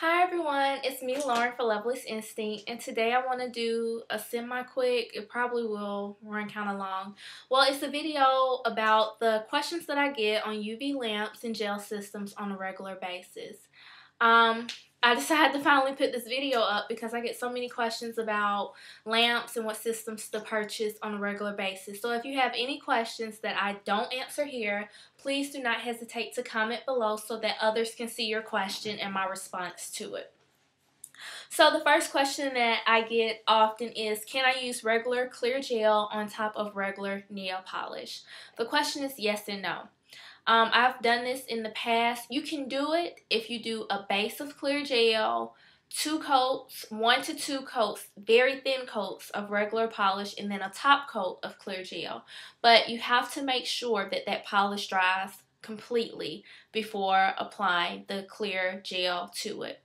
Hi everyone, it's me Lauren for Loveless Instinct, and today I want to do a semi-quick, it probably will run kind of long. Well, it's a video about the questions that I get on UV lamps and gel systems on a regular basis. I decided to finally put this video up because I get so many questions about lamps and what systems to purchase on a regular basis. So if you have any questions that I don't answer here, please do not hesitate to comment below so that others can see your question and my response to it. So the first question that I get often is, can I use regular clear gel on top of regular nail polish? The question is yes and no. I've done this in the past. You can do it if you do a base of clear gel, 2 coats, 1 to 2 coats, very thin coats of regular polish, and then a top coat of clear gel. But you have to make sure that that polish dries completely before applying the clear gel to it.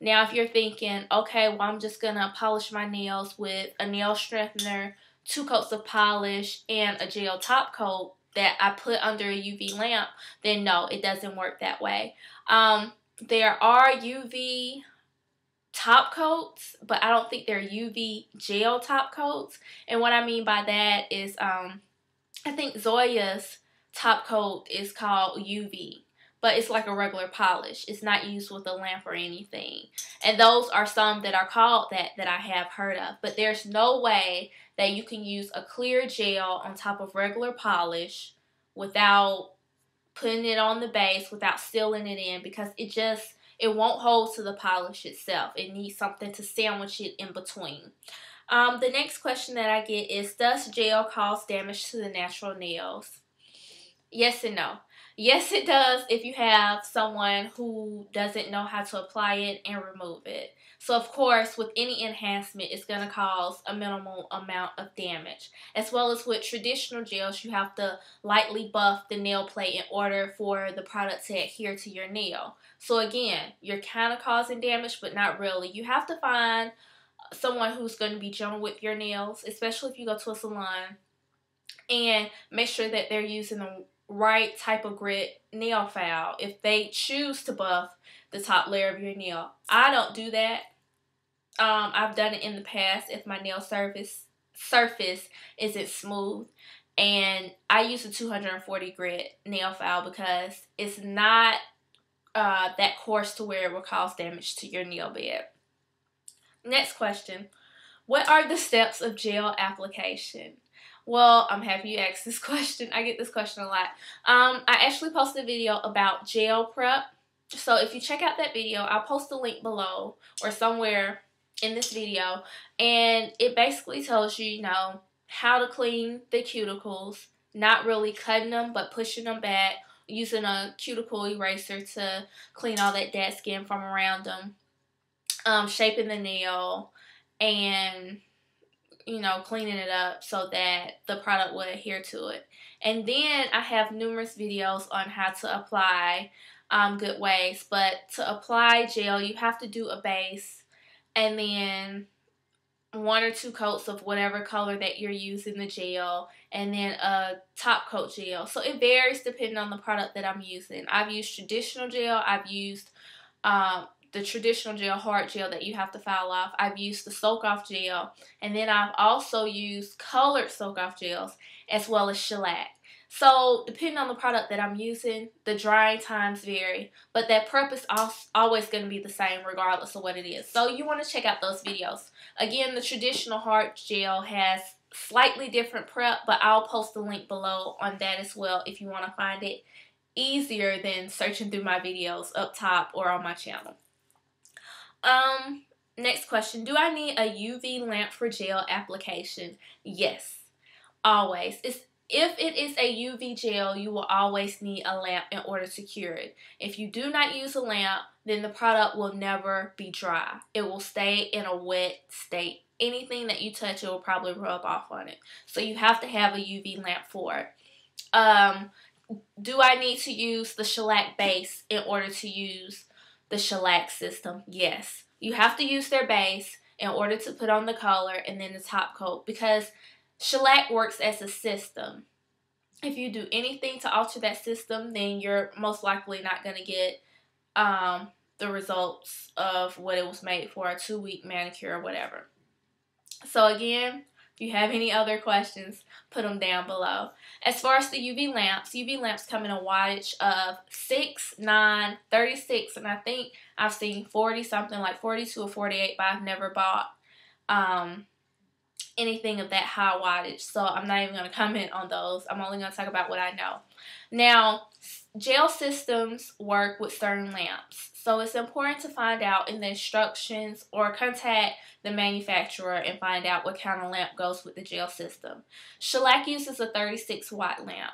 Now, if you're thinking, okay, well, I'm just going to polish my nails with a nail strengthener, 2 coats of polish, and a gel top coat that I put under a UV lamp, then no, it doesn't work that way. There are UV top coats, but I don't think they're UV gel top coats. And what I mean by that is I think Zoya's top coat is called UV, but it's like a regular polish. It's not used with a lamp or anything. And those are some that are called that I have heard of. But there's no way that you can use a clear gel on top of regular polish without putting it on the base, without sealing it in, because it won't hold to the polish itself. It needs something to sandwich it in between. The next question that I get is, does gel cause damage to the natural nails? Yes and no. Yes, it does if you have someone who doesn't know how to apply it and remove it. So, of course, with any enhancement, it's going to cause a minimal amount of damage. As well as with traditional gels, you have to lightly buff the nail plate in order for the product to adhere to your nail. So, again, you're kind of causing damage, but not really. You have to find someone who's going to be gentle with your nails, especially if you go to a salon, and make sure that they're using the right type of grit nail file if they choose to buff the top layer of your nail. I don't do that. I've done it in the past if my nail surface isn't smooth, and I use a 240 grit nail file because it's not that coarse to where it will cause damage to your nail bed. Next question. What are the steps of gel application? Well, I'm happy you asked this question. I get this question a lot. I actually posted a video about gel prep. So if you check out that video, I'll post a link below or somewhere in this video. And it basically tells you, how to clean the cuticles. Not really cutting them, but pushing them back. Using a cuticle eraser to clean all that dead skin from around them. Shaping the nail. And cleaning it up so that the product will adhere to it. And then I have numerous videos on how to apply good ways. But to apply gel, you have to do a base and then 1 or 2 coats of whatever color that you're using the gel, and then a top coat gel. So it varies depending on the product that I'm using. I've used traditional gel. I've used the traditional gel, hard gel that you have to file off. I've used the soak off gel, and then I've also used colored soak off gels as well as shellac. So depending on the product that I'm using, the drying times vary, but that prep is always going to be the same regardless of what it is. So you want to check out those videos. Again, the traditional hard gel has slightly different prep, but I'll post the link below on that as well if you want to find it easier than searching through my videos up top or on my channel. Next question. Do I need a UV lamp for gel application? Yes, always. If it is a UV gel, you will always need a lamp in order to cure it. If you do not use a lamp, then the product will never be dry. It will stay in a wet state. Anything that you touch, it will probably rub off on it. So you have to have a UV lamp for it. Do I need to use the shellac base in order to use the shellac system? Yes. You have to use their base in order to put on the color and then the top coat, because shellac works as a system. If you do anything to alter that system, then you're most likely not going to get the results of what it was made for, a 2-week manicure or whatever. So again, if you have any other questions, put them down below. As far as the UV lamps come in a wattage of 6, 9, 36, and I think I've seen 40 something, like 42 or 48, but I've never bought anything of that high wattage, so I'm not even going to comment on those. I'm only going to talk about what I know. Now, gel systems work with certain lamps, so it's important to find out in the instructions or contact the manufacturer and find out what kind of lamp goes with the gel system. Shellac uses a 36 watt lamp,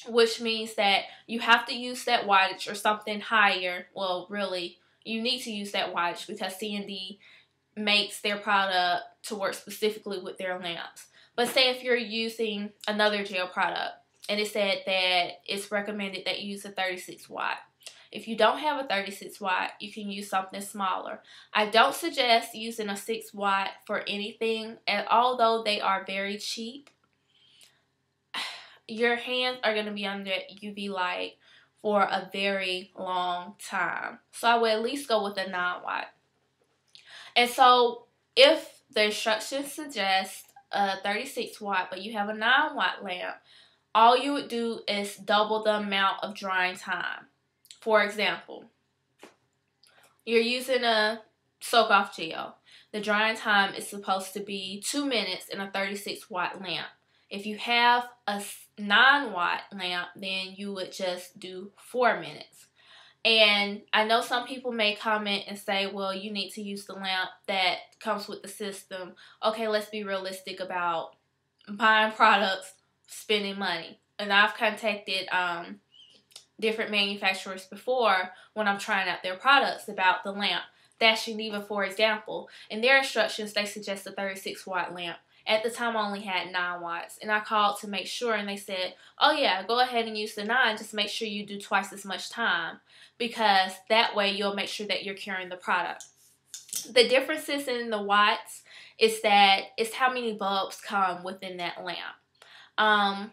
which means that you have to use that wattage or something higher. Well, really, you need to use that wattage because C&D makes their product to work specifically with their lamps. But say if you're using another gel product and it said that it's recommended that you use a 36 watt. If you don't have a 36 watt, you can use something smaller. I don't suggest using a 6 watt for anything, and although they are very cheap, your hands are going to be under UV light for a very long time. So I would at least go with a 9 watt. And so if the instructions suggest a 36 watt, but you have a 9 watt lamp, all you would do is double the amount of drying time. For example, you're using a soak off gel. The drying time is supposed to be 2 minutes in a 36 watt lamp. If you have a 9 watt lamp, then you would just do 4 minutes. And I know some people may comment and say, well, you need to use the lamp that comes with the system. Okay, let's be realistic about buying products, spending money. And I've contacted different manufacturers before when I'm trying out their products about the lamp. Dashing Diva, for example, in their instructions, they suggest a 36 watt lamp. At the time, I only had 9 watts, and I called to make sure, and they said, oh yeah, go ahead and use the 9, just make sure you do twice as much time, because that way you'll make sure that you're curing the product. The differences in the watts is that it's how many bulbs come within that lamp. I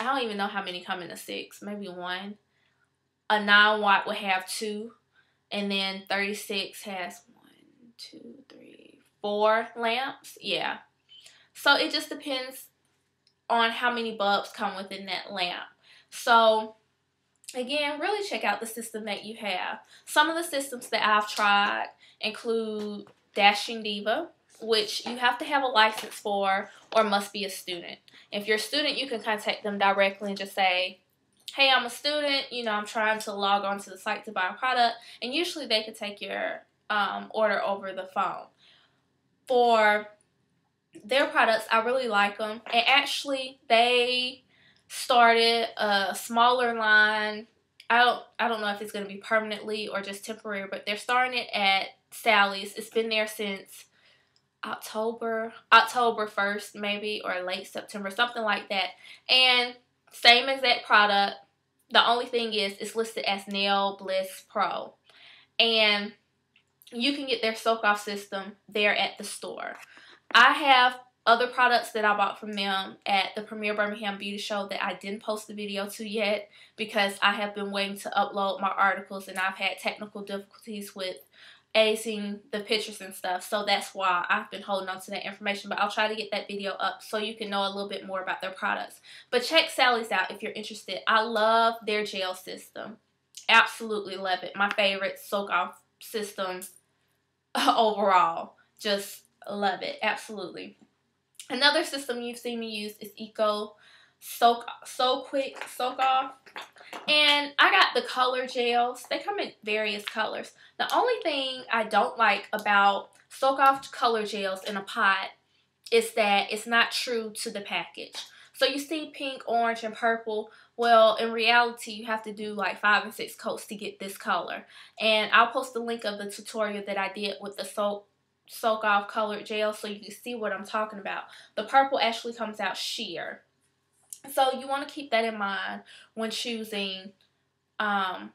don't even know how many come in a 6, maybe 1. A 9 watt would have 2, and then 36 has 1, 2, 3, 4 lamps. Yeah. So it just depends on how many bulbs come within that lamp. So again, really check out the system that you have. Some of the systems that I've tried include Dashing Diva, which you have to have a license for or must be a student. If you're a student, you can contact them directly and just say, hey, I'm a student, you know, I'm trying to log on to the site to buy a product, and usually they could take your order over the phone. For their products, I really like them, and actually they started a smaller line. I don't know if it's going to be permanently or just temporary, but they're starting it at Sally's. It's been there since October 1st maybe, or late September, something like that. And same exact product. The only thing is it's listed as Nell Bliss Pro, and you can get their soak off system there at the store. I have other products that I bought from them at the Premier Birmingham Beauty Show that I didn't post the video to yet because I have been waiting to upload my articles, and I've had technical difficulties with editing the pictures and stuff, so that's why I've been holding on to that information. But I'll try to get that video up so you can know a little bit more about their products. But check Sally's out if you're interested. I love their gel system. Absolutely love it. My favorite soak off system overall. Just love it. Absolutely. Another system you've seen me use is Eco Quick Soak Off. And I got the color gels. They come in various colors. The only thing I don't like about soak off color gels in a pot is that it's not true to the package. So you see pink, orange, and purple. Well, in reality, you have to do like 5 and 6 coats to get this color. And I'll post the link of the tutorial that I did with the soak off colored gel so you can see what I'm talking about. The purple actually comes out sheer. So you want to keep that in mind when choosing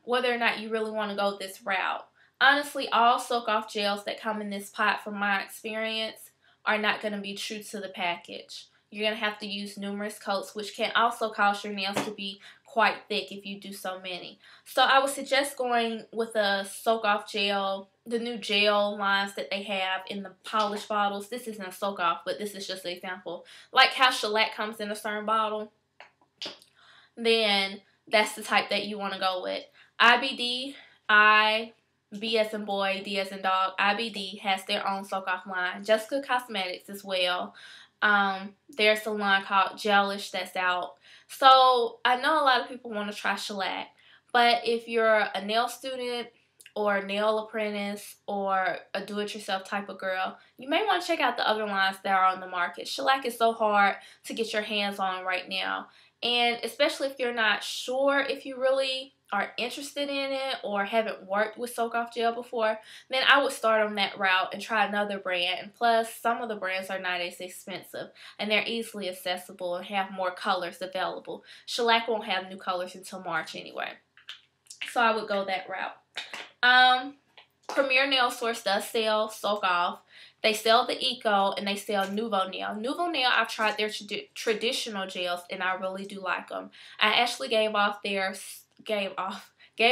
whether or not you really want to go this route. Honestly, all soak off gels that come in this pot, from my experience, are not going to be true to the package. You're going to have to use numerous coats, which can also cause your nails to be quite thick if you do so many. So I would suggest going with a soak off gel, the new gel lines that they have in the polish bottles. This isn't a soak off, but this is just an example. Like how shellac comes in a certain bottle, then that's the type that you want to go with. IBD, B as in boy, D as in dog. IBD has their own soak off line. Jessica Cosmetics as well. There's a line called Gelish that's out. So I know a lot of people want to try shellac, but if you're a nail student or a nail apprentice or a do-it-yourself type of girl, you may want to check out the other lines that are on the market. Shellac is so hard to get your hands on right now, and especially if you're not sure if you really are interested in it or haven't worked with soak off gel before, then I would start on that route and try another brand. And plus, some of the brands are not as expensive and they're easily accessible and have more colors available. Shellac won't have new colors until March anyway, so I would go that route. Premier Nail Source does sell soak off. They sell the Eco and they sell Nouveau Nail. Nouveau Nail, I've tried their traditional gels and I really do like them. I actually gave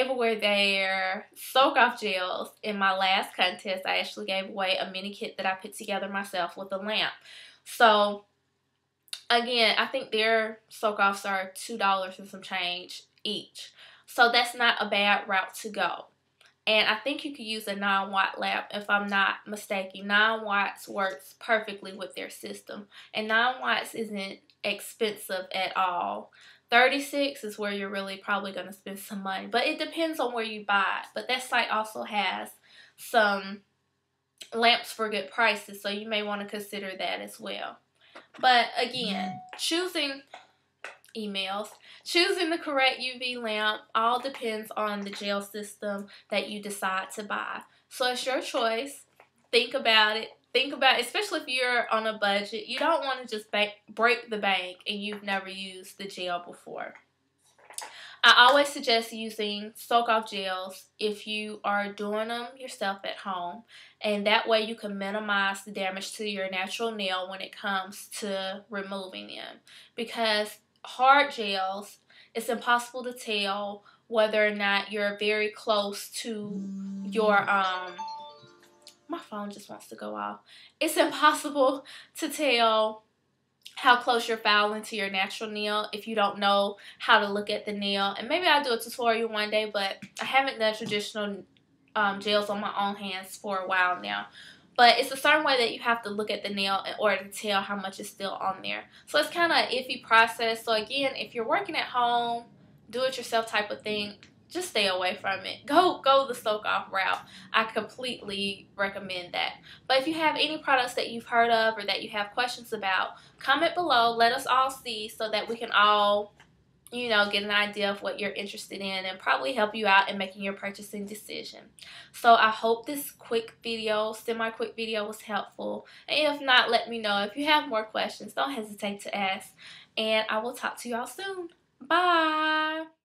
away their soak off gels in my last contest. I actually gave away a mini kit that I put together myself with a lamp. So again, I think their soak offs are $2 and some change each. So that's not a bad route to go. And I think you could use a 9-watt lamp if I'm not mistaken. 9 watts works perfectly with their system. And 9 watts isn't expensive at all. 36 is where you're really probably going to spend some money. But it depends on where you buy it. But that site also has some lamps for good prices, so you may want to consider that as well. But again, choosing the correct UV lamp all depends on the gel system that you decide to buy. So it's your choice. Think about it. Especially if you're on a budget. You don't want to just break the bank and you've never used the gel before. I always suggest using soak off gels if you are doing them yourself at home, and that way you can minimize the damage to your natural nail when it comes to removing them. Because hard gels, it's impossible to tell whether or not you're very close to your my phone just wants to go off. It's impossible to tell how close you're fouling to your natural nail if you don't know how to look at the nail. And maybe I'll do a tutorial one day, but I haven't done traditional gels on my own hands for a while now. But it's a certain way that you have to look at the nail in order to tell how much is still on there. So it's kind of an iffy process. So again, if you're working at home, do-it-yourself type of thing, just stay away from it. Go the soak off route. I completely recommend that. But if you have any products that you've heard of or that you have questions about, comment below. Let us all see so that we can all, you know, get an idea of what you're interested in and probably help you out in making your purchasing decision. So I hope this quick video, semi-quick video was helpful. And if not, let me know. If you have more questions, don't hesitate to ask. And I will talk to y'all soon. Bye!